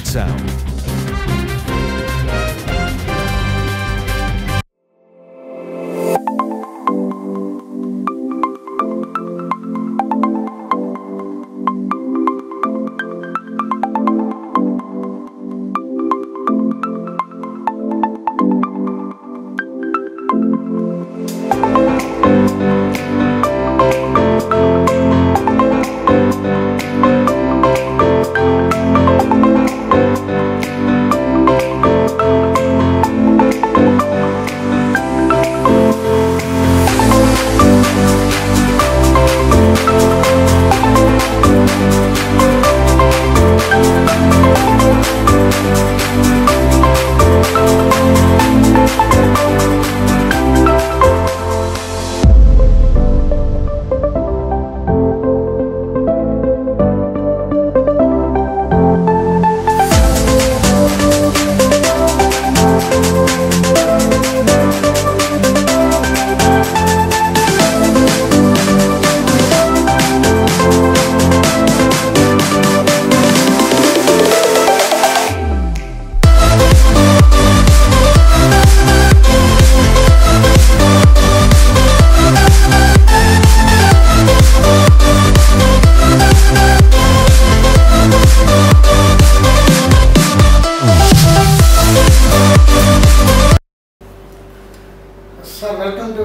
Sweet Sound. Sir, welcome to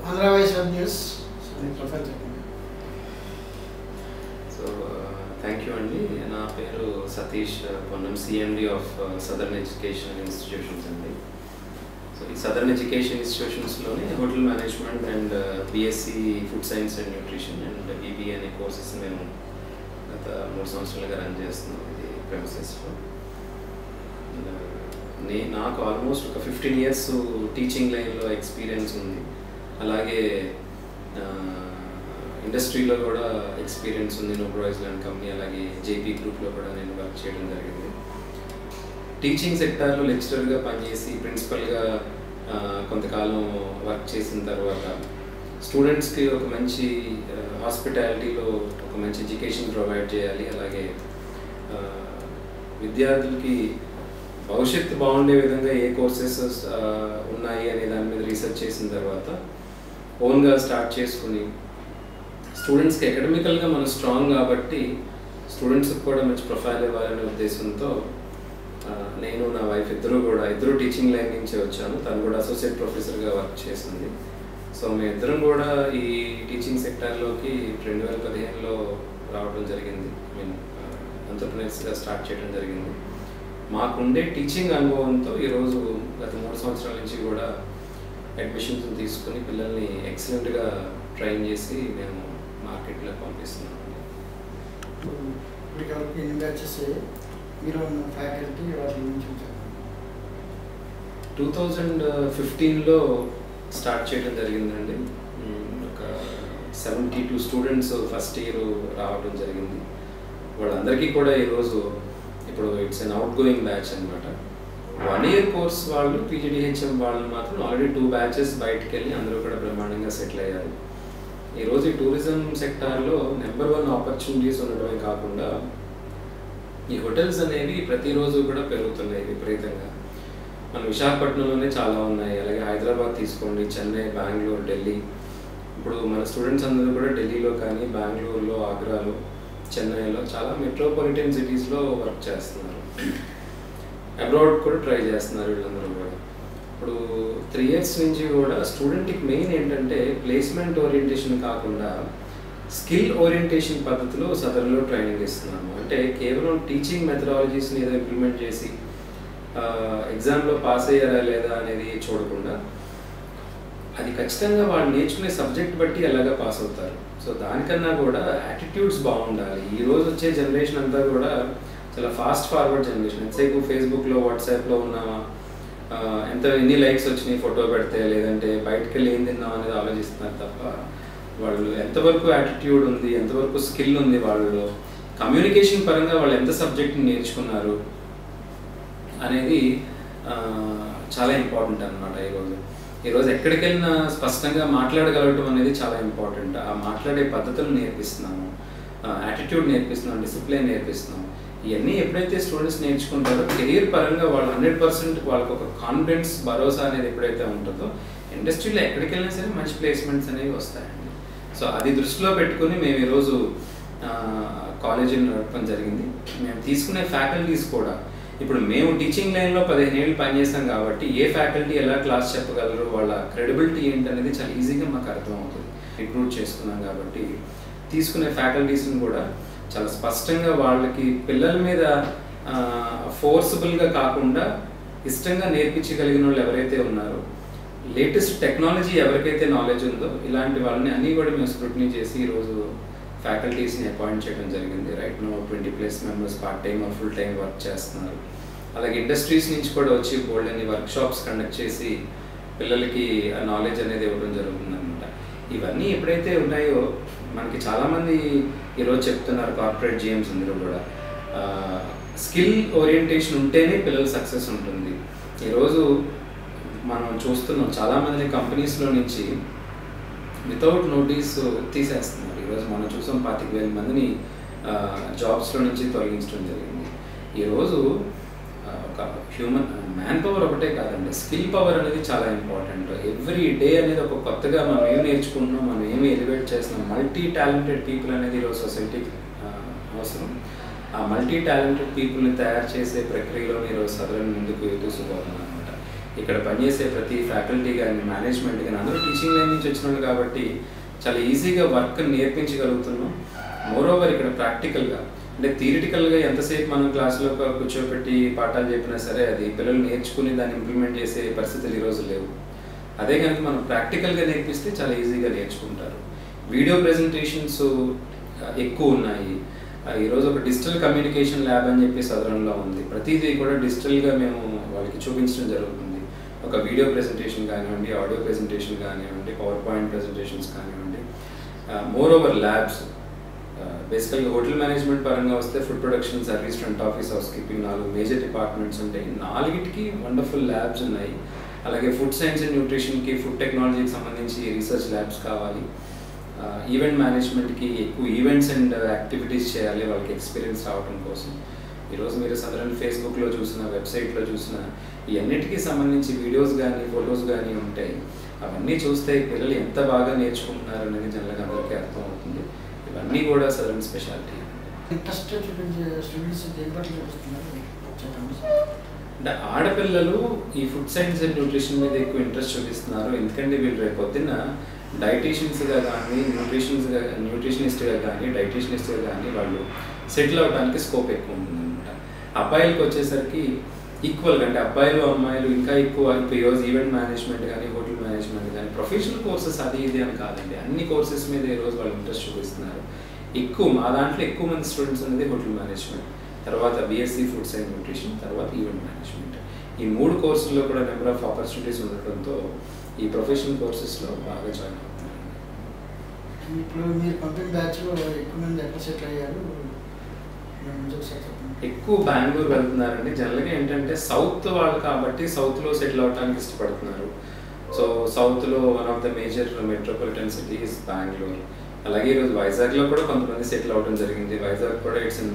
Andhra Voice Web News. Thank you Andy. Na peru Satish Ponnam, CMD of Southern Education Institutions andi. So in Southern Education Institutions lone hotel management and BSc Food Science and Nutrition and BBA ane courses menu gata 3 సంవత్సరాలుగా run చేస్తున్నాం ఇది premises లో. నాకు almost ఒక 15 years teaching లైన్లో experience ఉంది. అలాగే ఇండస్ట్రీలో కూడా ఎక్స్పీరియన్స్ ఉంది. నోబెల్ ఐస్లాండ్ కంపెనీ అలాగే జేపీ గ్రూప్లో కూడా నేను వర్క్ చేయడం జరిగింది. టీచింగ్ సెక్టార్లో లెక్చరర్గా పనిచేసి ప్రిన్సిపల్గా కొంతకాలం వర్క్ చేసిన తర్వాత స్టూడెంట్స్కి ఒక మంచి హాస్పిటాలిటీలో ఒక మంచి ఎడ్యుకేషన్ ప్రొవైడ్ చేయాలి. అలాగే విద్యార్థులకి భవిష్యత్తు బాగుండే విధంగా ఏ కోర్సెస్ ఉన్నాయి అనే దాని మీద రీసెర్చ్ చేసిన తర్వాత ఓన్గా స్టార్ట్ చేసుకుని స్టూడెంట్స్కి అకాడమికల్గా మనం స్ట్రాంగ్ కాబట్టి స్టూడెంట్స్కి కూడా మంచి ప్రొఫైల్ ఇవ్వాలనే ఉద్దేశంతో నేను నా వైఫ్ ఇద్దరు టీచింగ్ లైన్ నుంచి వచ్చాను. తను కూడా అసోసియేట్ ప్రొఫెసర్గా వర్క్ చేసింది. సో మేమిద్దరం కూడా ఈ టీచింగ్ సెక్టార్లోకి 2015లో రావడం జరిగింది. ఎంటర్‌ప్రెన్యూర్స్గా స్టార్ట్ చేయడం జరిగింది. మాకుండే టీచింగ్ అనుభవంతో ఈరోజు గత 3 సంవత్సరాల నుంచి కూడా అడ్మిషన్స్ తీసుకుని పిల్లల్ని ఎక్సలెంట్గా ట్రైన్ చేసి మేము మార్కెట్లో పంపిస్తున్నాం. మీరు ఫ్యాకల్టీ 2015లో స్టార్ట్ చేయడం జరిగిందండి. ఒక 72 స్టూడెంట్స్ ఫస్ట్ ఇయర్ రావడం జరిగింది. వాళ్ళందరికీ కూడా ఈరోజు ఇప్పుడు it's an out going batch అనమాట. 1 year కోర్స్ వాళ్ళు పీజీడీహెచ్ఎం వాళ్ళు మాత్రం ఆల్రెడీ 2 బ్యాచెస్ బయటకు వెళ్ళి అందరూ కూడా బ్రహ్మాండంగా సెటిల్ అయ్యారు. ఈరోజు ఈ టూరిజం సెక్టార్లో నెంబర్ 1 ఆపర్చునిటీస్ ఉండడమే కాకుండా ఈ హోటల్స్ అనేవి ప్రతిరోజు కూడా పెరుగుతున్నాయి విపరీతంగా. మన విశాఖపట్నంలోనే చాలా ఉన్నాయి. అలాగే హైదరాబాద్ తీసుకోండి, చెన్నై, బెంగళూరు, ఢిల్లీ. ఇప్పుడు మన స్టూడెంట్స్ అందరూ కూడా ఢిల్లీలో కానీ, బెంగళూరులో, ఆగ్రాలో, చెన్నైలో చాలా మెట్రోపాలిటన్ సిటీస్లో వర్క్ చేస్తున్నారు. అబ్రాడ్ కూడా ట్రై చేస్తున్నారు వీళ్ళందరూ కూడా. ఇప్పుడు 3 years నుంచి కూడా స్టూడెంట్కి మెయిన్ ఏంటంటే ప్లేస్మెంట్ ఓరియంటేషన్ కాకుండా స్కిల్ ఓరియంటేషన్ పద్ధతిలో సదర్లో ట్రైనింగ్ ఇస్తున్నాము. అంటే కేవలం టీచింగ్ మెథడాలజీస్ని ఏదో ఇంప్లిమెంట్ చేసి ఎగ్జామ్లో పాస్ అయ్యారా లేదా అనేది చూడకుండా అది ఖచ్చితంగా వాళ్ళు నేర్చుకునే సబ్జెక్ట్ బట్టి ఎలాగా పాస్ అవుతారు. సో దానికన్నా కూడా యాటిట్యూడ్స్ బాగుండాలి. ఈరోజు వచ్చే జనరేషన్ అంతా కూడా చాలా ఫాస్ట్ ఫార్వర్డ్ జనరేషన్. ఎంతసేపు ఫేస్బుక్లో, వాట్సాప్లో ఉన్నామా, ఎన్ని లైక్స్ వచ్చినాయి ఫోటో పెడితే, లేదంటే బయటకు వెళ్ళి ఏం తిన్నాం అనేది ఆలోచిస్తున్నారు తప్ప వాళ్ళు ఎంతవరకు యాటిట్యూడ్ ఉంది, ఎంతవరకు స్కిల్ ఉంది వాళ్ళు, కమ్యూనికేషన్ పరంగా వాళ్ళు ఎంత సబ్జెక్ట్ని నేర్చుకున్నారు అనేది చాలా ఇంపార్టెంట్ అనమాట. ఈరోజు ఎక్కడికి వెళ్ళినా స్పష్టంగా మాట్లాడగలగటం అనేది చాలా ఇంపార్టెంట్. ఆ మాట్లాడే పద్ధతులు నేర్పిస్తున్నాము, యాటిట్యూడ్ నేర్పిస్తున్నాం, డిసిప్లిన్ నేర్పిస్తున్నాం. ఇవన్నీ ఎప్పుడైతే స్టూడెంట్స్ నేర్చుకుంటారో కెరీర్ పరంగా వాళ్ళు 100% వాళ్ళకి ఒక కాన్ఫిడెన్స్ భరోసా అనేది ఎప్పుడైతే ఉంటుందో ఇండస్ట్రీలో ఎక్కడికి వెళ్ళినా సరే మంచి ప్లేస్మెంట్స్ అనేవి వస్తాయండి. సో అది దృష్టిలో పెట్టుకుని మేము ఈరోజు కాలేజీని నడపడం జరిగింది. మేము తీసుకునే ఫ్యాకల్టీస్ కూడా ఇప్పుడు మేము టీచింగ్ లైన్లో 15 ఏళ్ళు పనిచేస్తాం కాబట్టి ఏ ఫ్యాకల్టీ ఎలా క్లాస్ చెప్పగలరు, వాళ్ళ క్రెడిబిలిటీ ఏంటనేది చాలా ఈజీగా మాకు అర్థమవుతుంది. రిక్రూట్ చేసుకున్నాం కాబట్టి తీసుకునే ఫ్యాకల్టీస్ని కూడా చాలా స్పష్టంగా వాళ్ళకి పిల్లల మీద ఫోర్సబుల్గా కాకుండా ఇష్టంగా నేర్పించగలిగిన వాళ్ళు ఎవరైతే ఉన్నారో, లేటెస్ట్ టెక్నాలజీ ఎవరికైతే నాలెడ్జ్ ఉందో ఇలాంటి వాళ్ళని అన్నీ కూడా మేము స్క్రూటినీ చేసి ఈరోజు ఫ్యాకల్టీస్ని అపాయింట్ చేయడం జరిగింది. Right now 20+ members part time or full time work చేస్తున్నారు. అలాగే ఇండస్ట్రీస్ నుంచి కూడా వచ్చి బోల్డ్ అని వర్క్షాప్స్ కండక్ట్ చేసి పిల్లలకి ఆ నాలెడ్జ్ అనేది ఇవ్వడం జరుగుతుందన్నమాట. ఇవన్నీ ఎప్పుడైతే ఉన్నాయో మనకి చాలామంది ఈరోజు చెప్తున్నారు కార్పొరేట్ GMs అందరూ కూడా స్కిల్ ఓరియంటేషన్ ఉంటేనే పిల్లల సక్సెస్ ఉంటుంది. ఈరోజు మనం చూస్తున్నాం చాలామంది కంపెనీస్లో నుంచి వితౌట్ నోటీస్ తీసేస్తున్నారు. ఈరోజు మనం చూసాం 25,000 మందిని జాబ్స్లో నుంచి తొలగించడం జరిగింది. ఈరోజు ఒక హ్యూమన్ మ్యాన్ పవర్ ఒకటే కాదండి, స్కిల్ పవర్ అనేది చాలా ఇంపార్టెంట్. ఎవ్రీ డే అనేది ఒక కొత్తగా మనం ఏం నేర్చుకుంటున్నాం, మనం ఏమి ఎలివేట్ చేస్తున్నాం. మల్టీ టాలెంటెడ్ పీపుల్ అనేది ఈరోజు సొసైటీకి అవసరం. ఆ మల్టీ టాలెంటెడ్ పీపుల్ని తయారు చేసే ప్రక్రియలో ఈరోజు సదరన్ ముందుకు దూసుకుపోతున్నాం అనమాట. ఇక్కడ పనిచేసే ప్రతి ఫ్యాకల్టీ కానీ మేనేజ్మెంట్ కానీ అందరూ టీచింగ్ లైన్ నుంచి వచ్చినారు కాబట్టి చాలా ఈజీగా వర్క్ నేర్పించగలుగుతున్నాం. మోరోవర్ ఇక్కడ ప్రాక్టికల్గా అంటే థియరిటికల్గా ఎంతసేపు మనం క్లాసులో కూర్చోబెట్టి పాఠాలు చెప్పినా సరే అది పిల్లలు నేర్చుకుని దాన్ని ఇంప్లిమెంట్ చేసే పరిస్థితులు ఈరోజు లేవు. అదే కనుక మనం ప్రాక్టికల్గా నేర్పిస్తే చాలా ఈజీగా నేర్చుకుంటారు. వీడియో ప్రెజెంటేషన్స్ ఎక్కువ ఉన్నాయి. ఈరోజు ఒక డిజిటల్ కమ్యూనికేషన్ ల్యాబ్ అని చెప్పి సదరంలో ఉంది. ప్రతిదీ కూడా డిజిటల్గా మేము వాళ్ళకి చూపించడం జరుగుతుంది. ఒక వీడియో ప్రెజెంటేషన్ కానివ్వండి, ఆడియో ప్రెజెంటేషన్ కానివ్వండి, పవర్ పాయింట్ ప్రెజెంటేషన్స్ కానివ్వండి. మోరోవర్ ల్యాబ్స్ బేసికల్గా హోటల్ మేనేజ్మెంట్ పరంగా వస్తే food production, service, front office, house keeping 4 major departments ఉంటాయి. 4కి వండర్ఫుల్ ల్యాబ్స్ ఉన్నాయి. అలాగే ఫుడ్ సైన్స్ అండ్ న్యూట్రిషన్కి, ఫుడ్ టెక్నాలజీకి సంబంధించి రీసెర్చ్ ల్యాబ్స్ కావాలి. ఈవెంట్ మేనేజ్మెంట్కి ఎక్కువ ఈవెంట్స్ అండ్ యాక్టివిటీస్ చేయాలి వాళ్ళకి ఎక్స్పీరియన్స్ రావడం కోసం. ఈరోజు మీరు సదరన్ ఫేస్బుక్లో చూసిన, వెబ్సైట్లో చూసిన ఇవన్నిటికీ సంబంధించి వీడియోస్ కానీ ఫొటోస్ కానీ ఉంటాయి. అవన్నీ చూస్తే పిల్లలు ఎంత బాగా నేర్చుకుంటున్నారు అనేది జనరల్గా అందరికీ అర్థం అవుతుంది. ఇవన్నీ కూడా సదరన్ స్పెషాలిటీ. ఇంట్రెస్ట్ చూపించే స్టూడెంట్స్ దేని పట్ల చూపిస్తున్నారు? అంటే ఆడపిల్లలు ఈ ఫుడ్ సైన్స్ అండ్ న్యూట్రిషన్ మీద ఎక్కువ ఇంట్రెస్ట్ చూపిస్తున్నారు. ఎందుకంటే వీళ్ళు రేపు పొద్దున్న డైటీషియన్స్గా కానీ, న్యూట్రిషనిస్ట్గా కానీ, డైటీషియనిస్ట్గా కానీ వాళ్ళు సెటిల్ అవడానికి స్కోప్ ఎక్కువ ఉంటుందన్నమాట. అబ్బాయిలకు వచ్చేసరికి ఈక్వల్గా అంటే అబ్బాయిలు అమ్మాయిలు ఇంకా ఎక్కువ ఈరోజు ఈవెంట్ మేనేజ్మెంట్ కానీ, హోటల్ మేనేజ్మెంట్ కానీ, ప్రొఫెషనల్ కోర్సెస్ అది ఇది అని కాదండి, అన్ని కోర్సెస్ మీద ఈరోజు వాళ్ళు ఇంట్రెస్ట్ చూపిస్తున్నారు. ఎక్కువ మా దాంట్లో ఎక్కువ మంది స్టూడెంట్స్ అనేది హోటల్ మేనేజ్మెంట్, తర్వాత BSc ఫుడ్ సైన్స్ న్యూట్రిషన్, తర్వాత ఈవెంట్ మేనేజ్మెంట్. ఈ 3 కోర్సుల్లో కూడా నెంబర్ ఆఫ్ ఆపర్చునిటీస్ ఉండటంతో ఈ ప్రొఫెషనల్ కోర్సెస్లో బాగా జాయిన్ అవుతున్నారు. ఇప్పుడు మీరు పంపిన బ్యాచ్లో ఎక్కువ మంది ఎక్కడ సెటిల్ అయ్యారు? ఎక్కువ బెంగళూరు వెళ్తున్నారండి. జనరల్గా ఏంటంటే సౌత్ వాళ్ళు కాబట్టి సౌత్లో సెటిల్ అవడానికి ఇష్టపడుతున్నారు. సో సౌత్లో one of the major metropolitan city is Bengaluru. అలాగే ఈరోజు వైజాగ్లో కూడా కొంతమంది సెటిల్ అవ్వడం జరిగింది. వైజాగ్ కూడా it's in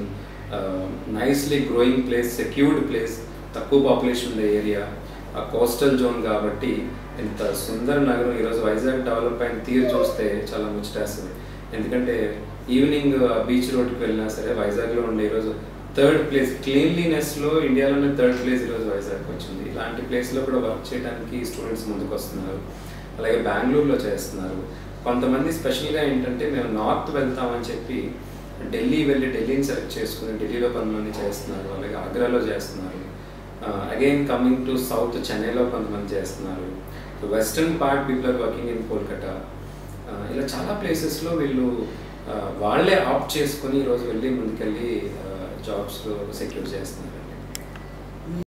nicely growing place, secured place, తక్కువ పాపులేషన్ ఉండే ఏరియా, ఆ కోస్టల్ జోన్ కాబట్టి ఇంత సుందర నగరం. ఈరోజు వైజాగ్ డెవలప్ అయిన తీరు చూస్తే చాలా ముచ్చటేస్తుంది. ఎందుకంటే ఈవినింగ్ బీచ్ రోడ్కి వెళ్ళినా సరే వైజాగ్లో ఉండే ఈరోజు 3rd ప్లేస్ క్లీన్లీనెస్లో ఇండియాలోనే 3rd ప్లేస్ ఈరోజు వైజాగ్కి వచ్చింది. ఇలాంటి ప్లేస్లో కూడా వర్క్ చేయడానికి స్టూడెంట్స్ ముందుకు వస్తున్నారు. అలాగే బెంగళూరులో చేస్తున్నారు. కొంతమంది స్పెషల్గా ఏంటంటే మేము నార్త్ వెళ్తామని చెప్పి ఢిల్లీ వెళ్ళి ఢిల్లీని సెలెక్ట్ చేసుకుని ఢిల్లీలో కొంతమంది చేస్తున్నారు. అలాగే ఆగ్రాలో చేస్తున్నారు. అగైన్ కమింగ్ టు సౌత్ చెన్నైలో కొంతమంది చేస్తున్నారు. Western part people are working in Kolkata. ఇలా చాలా ప్లేసెస్లో వీళ్ళు వాళ్ళే ఆప్ట్ చేసుకొని ఈరోజు వెళ్ళి ముందుకెళ్ళి జాబ్స్లో సెక్యూర్ చేస్తున్నారు.